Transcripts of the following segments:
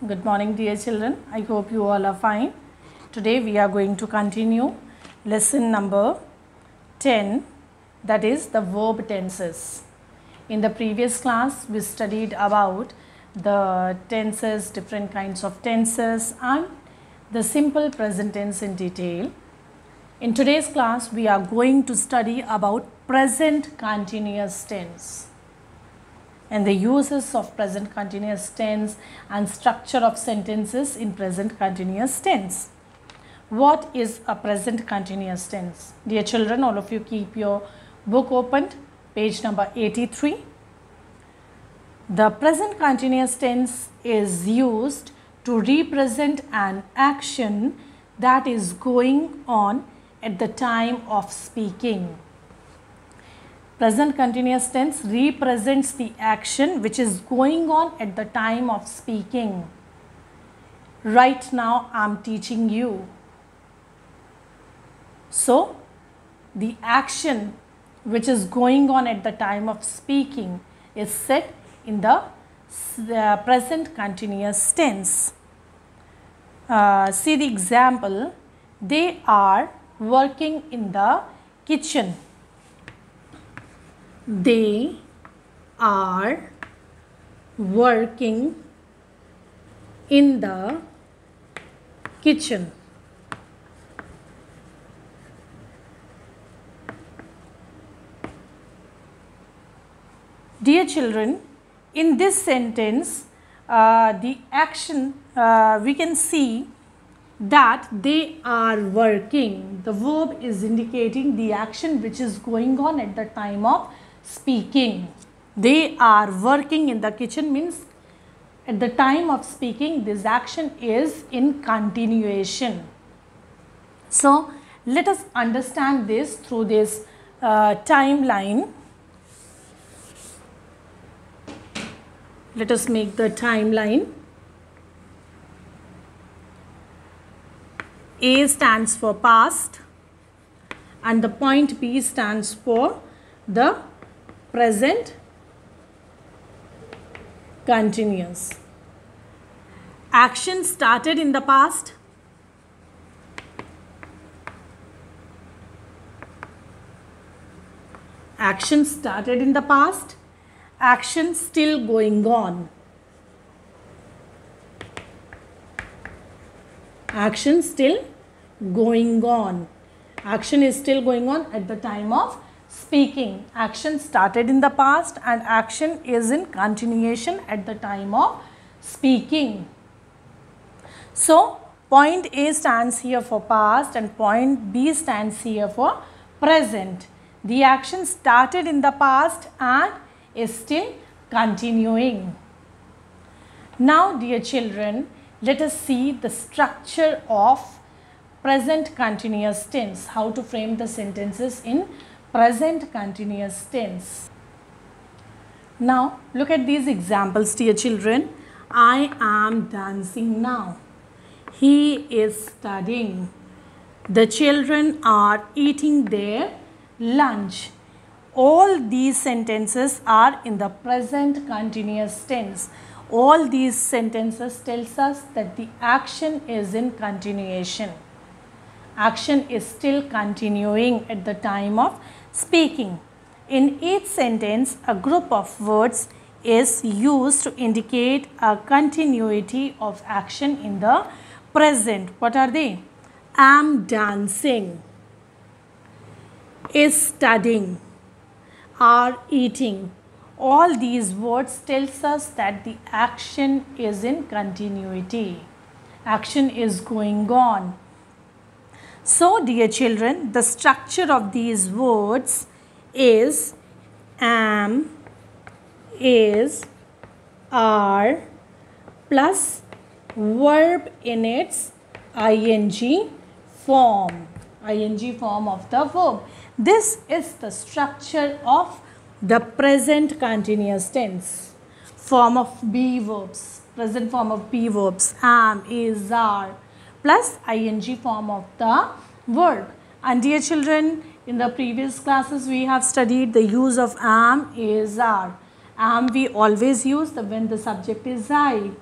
Good morning, dear children. I hope you all are fine. Today we are going to continue lesson number 10, that is the verb tenses. In the previous class we studied about the tenses, different kinds of tenses and the simple present tense in detail. In today's class we are going to study about present continuous tense and the uses of present continuous tense and structure of sentences in present continuous tense. What is a present continuous tense? Dear children, all of you keep your book opened, page number 83. The present continuous tense is used to represent an action that is going on at the time of speaking. Present continuous tense represents the action which is going on at the time of speaking. Right now I am teaching you. So, the action which is going on at the time of speaking is said in the present continuous tense. See the example. They are working in the kitchen. They are working in the kitchen. Dear children, in this sentence, the action we can see that they are working. The verb is indicating the action which is going on at the time of speaking. They are working in the kitchen means at the time of speaking this action is in continuation. So let us understand this through this timeline. Let us make the timeline. A stands for past and the point B stands for the present continuous. Action started in the past. Action started in the past. Action still going on. Action still going on. Action is still going on at the time of speaking. Action started in the past and action is in continuation at the time of speaking. So, point A stands here for past and point B stands here for present. The action started in the past and is still continuing. Now, dear children, let us see the structure of present continuous tense. How to frame the sentences in present continuous tense. Now, look at these examples, dear children. I am dancing now. He is studying. The children are eating their lunch. All these sentences are in the present continuous tense. All these sentences tells us that the action is in continuation. Action is still continuing at the time of speaking. In each sentence, a group of words is used to indicate a continuity of action in the present. What are they? Am dancing, is studying, are eating. All these words tells us that the action is in continuity. Action is going on. So, dear children, the structure of these words is am, is, are plus verb in its ing form. Ing form of the verb. This is the structure of the present continuous tense. Form of be verbs. Present form of be verbs. Am, is, are plus ing form of the verb. And dear children, in the previous classes we have studied the use of am, is, are. Am we always use when the subject is I.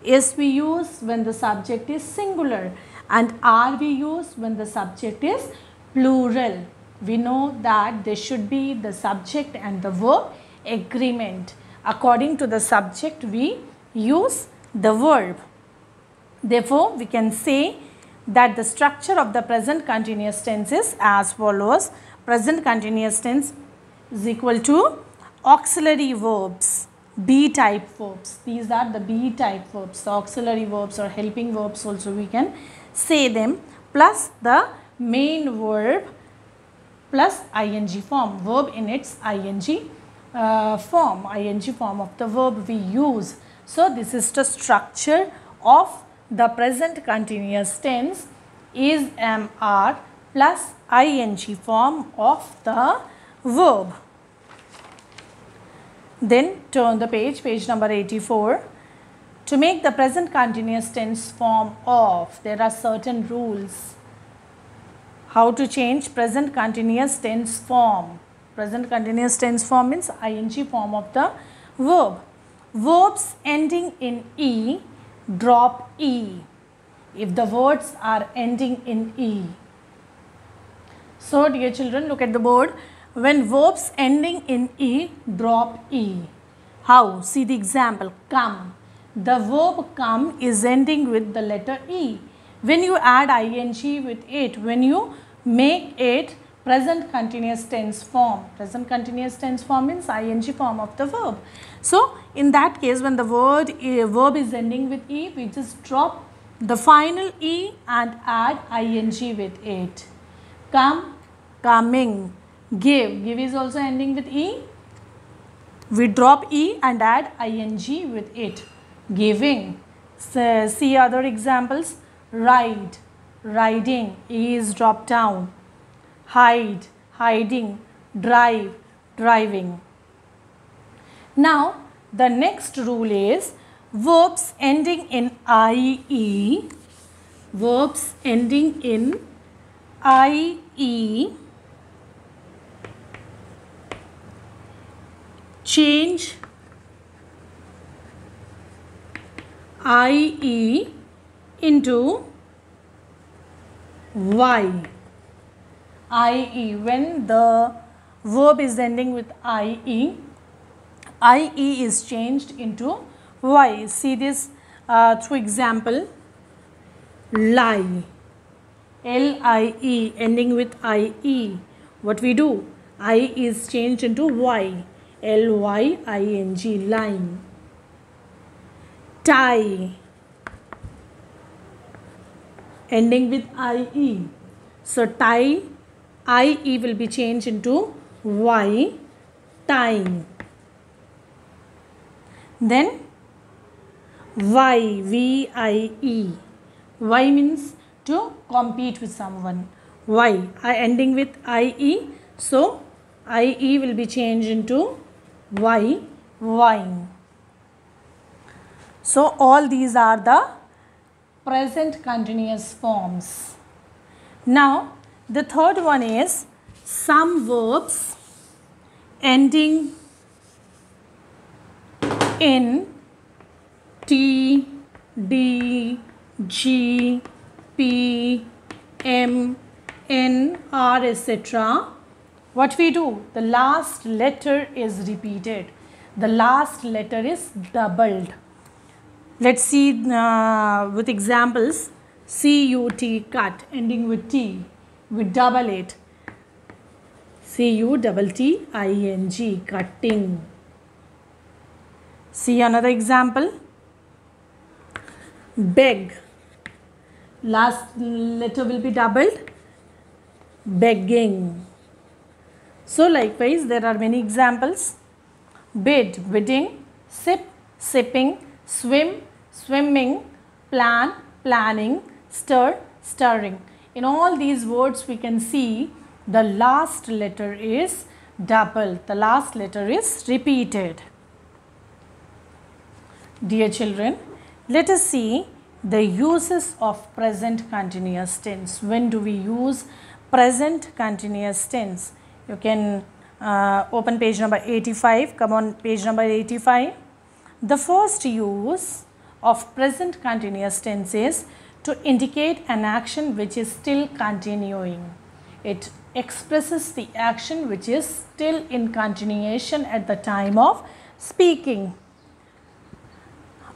is we use when the subject is singular, and are we use when the subject is plural. We know that there should be the subject and the verb agreement. According to the subject, we use the verb. Therefore, we can say that the structure of the present continuous tense is as follows. Present continuous tense is equal to auxiliary verbs, be type verbs. These are the be type verbs, the auxiliary verbs or helping verbs also we can say them, plus the main verb plus ing form, verb in its ing form, ing form of the verb we use. So this is the structure of the present continuous tense, is, am, are plus ing form of the verb. Then turn the page number 84. To make the present continuous tense form of, there are certain rules. How to change present continuous tense form? Present continuous tense form means ing form of the verb. Verbs ending in E, drop E if the words are ending in E. So dear children, look at the board. When verbs ending in E, drop E. How? See the example. Come. The verb come is ending with the letter E. When you add ing with it, when you make it present continuous tense form. Present continuous tense form means ing form of the verb. So in that case, when the verb is ending with E, we just drop the final E and add ing with it. Come, coming. Give. Give is also ending with E. We drop E and add ing with it. Giving. So, see other examples. Ride. Riding. E is dropped down. Hide. Hiding. Drive. Driving. Now, the next rule is verbs ending in IE. Verbs ending in IE change IE into Y. IE, when the verb is ending with IE is changed into Y. See this through example. Lie. Lie ending with IE. What we do? I is changed into Y. Lying. Lying. Tie. Ending with IE. So tie, IE will be changed into Y. Tying. Then Y. VIE. Y means to compete with someone. Y. Ending with IE. So IE will be changed into Y. Wine. So all these are the present continuous forms. Now the third one is some verbs ending in T, D, G, P, M, N, R, etc. What we do? The last letter is repeated. The last letter is doubled. Let's see with examples. CUT, cut, ending with T. We double it. CUTTING, cutting. See another example. Beg. Last letter will be doubled. Begging. So likewise, there are many examples. Bid, bidding. Sip, sipping. Swim, swimming. Plan, planning. Stir, stirring. In all these words, we can see the last letter is doubled. The last letter is repeated. Dear children, let us see the uses of present continuous tense. When do we use present continuous tense? You can open page number 85. Come on, page number 85. The first use of present continuous tense is to indicate an action which is still continuing. It expresses the action which is still in continuation at the time of speaking.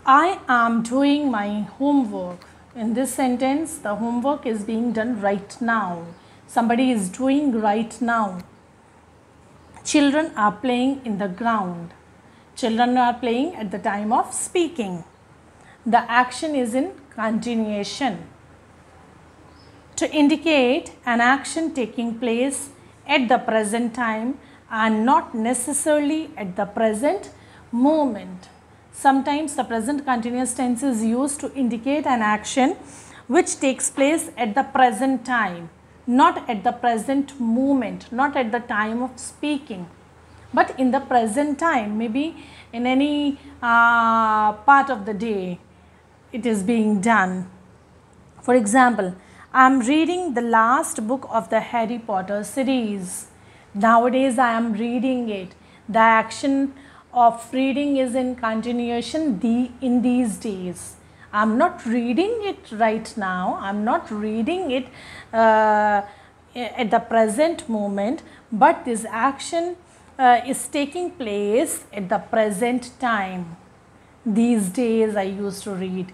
I am doing my homework. In this sentence, the homework is being done right now. Somebody is doing right now. Children are playing in the ground. Children are playing at the time of speaking. The action is in continuation. To indicate an action taking place at the present time and not necessarily at the present moment. Sometimes the present continuous tense is used to indicate an action which takes place at the present time, not at the present moment, not at the time of speaking, but in the present time, maybe in any part of the day it is being done. For example, I am reading the last book of the Harry Potter series. Nowadays I am reading it. The action of reading is in continuation in these days. I am not reading it right now. I am not reading it at the present moment, but this action is taking place at the present time. These days I used to read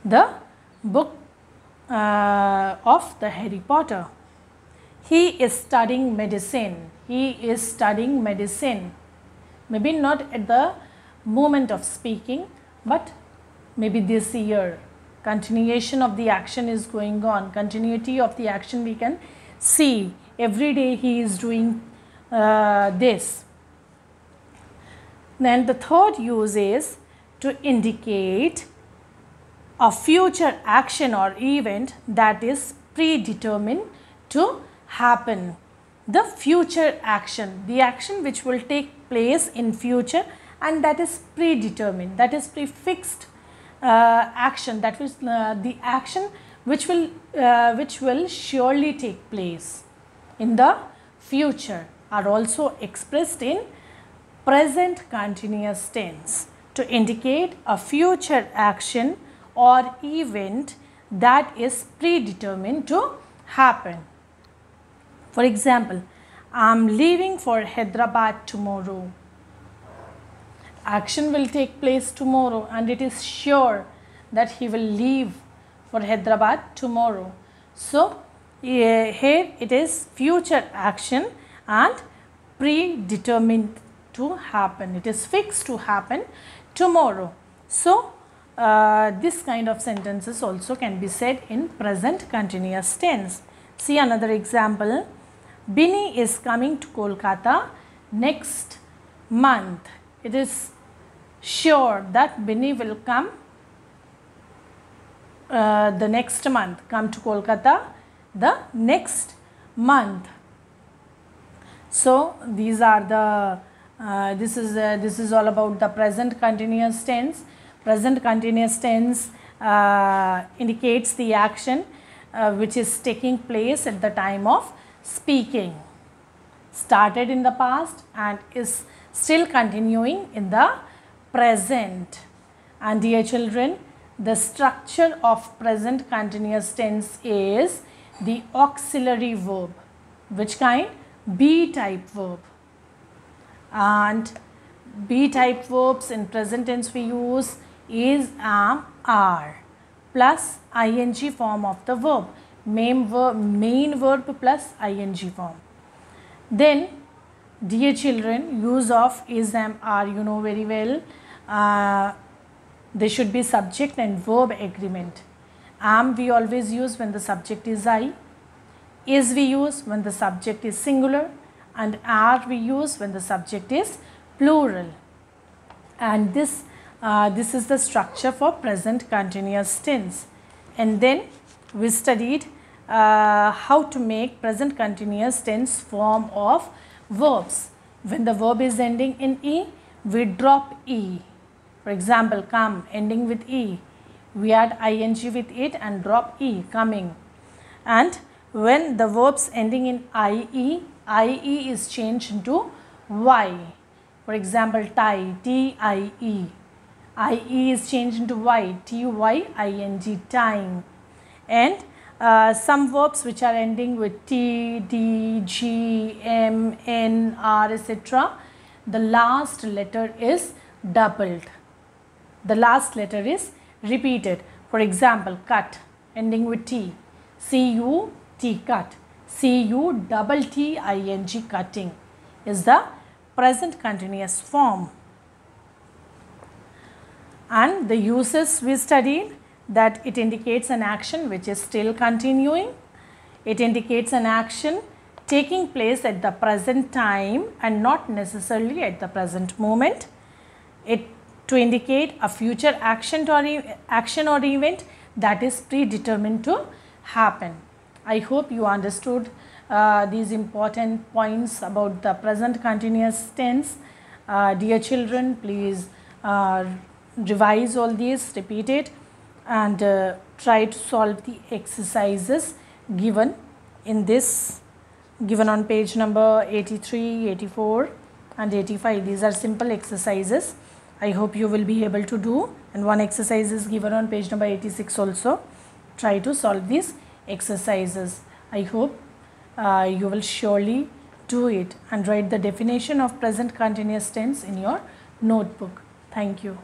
the book of the Harry Potter. He is studying medicine. He is studying medicine. Maybe not at the moment of speaking, but maybe this year. Continuation of the action is going on. Continuity of the action we can see. Every day he is doing this. Then the third use is to indicate a future action or event that is predetermined to happen. The future action, the action which will take place in future and that is predetermined, that is prefixed action, that is the action which will surely take place in the future, are also expressed in present continuous tense to indicate a future action or event that is predetermined to happen. For example, I am leaving for Hyderabad tomorrow. Action will take place tomorrow and it is sure that he will leave for Hyderabad tomorrow. So, here it is future action and predetermined to happen. It is fixed to happen tomorrow. So, this kind of sentences also can be said in present continuous tense. See another example. Binny is coming to Kolkata next month. It is sure that Binny will come the next month, come to Kolkata the next month. So these are the this is all about the present continuous tense. Present continuous tense indicates the action which is taking place at the time of speaking, started in the past and is still continuing in the present. And dear children, the structure of present continuous tense is the auxiliary verb. Which kind? B type verb. And B type verbs in present tense we use is am, are plus ing form of the verb. Main verb plus ing form. Then, dear children, use of is, am, are, you know very well. They should be subject and verb agreement. Am we always use when the subject is I. Is we use when the subject is singular. And are we use when the subject is plural. And this is the structure for present continuous tense. And then we studied how to make present continuous tense form of verbs. When the verb is ending in E, we drop E. For example, come ending with E. We add ing with it and drop E, coming. And when the verbs ending in IE is changed into Y. For example, tie, TIE. IE is changed into Y, TYING, time. And some verbs which are ending with T, D, G, M, N, R, etc. the last letter is doubled. The last letter is repeated. For example, cut ending with T, C-U-T, cut, C-U-T-T-I-N-G, cutting is the present continuous form. And the uses we studied, that it indicates an action which is still continuing. It indicates an action taking place at the present time and not necessarily at the present moment. It to indicate a future action or event that is predetermined to happen. I hope you understood these important points about the present continuous tense. Dear children, please revise all these, repeat it, and try to solve the exercises given in this, given on page number 83, 84 and 85. These are simple exercises. I hope you will be able to do, and one exercise is given on page number 86 also. Try to solve these exercises. I hope you will surely do it and write the definition of present continuous tense in your notebook. Thank you.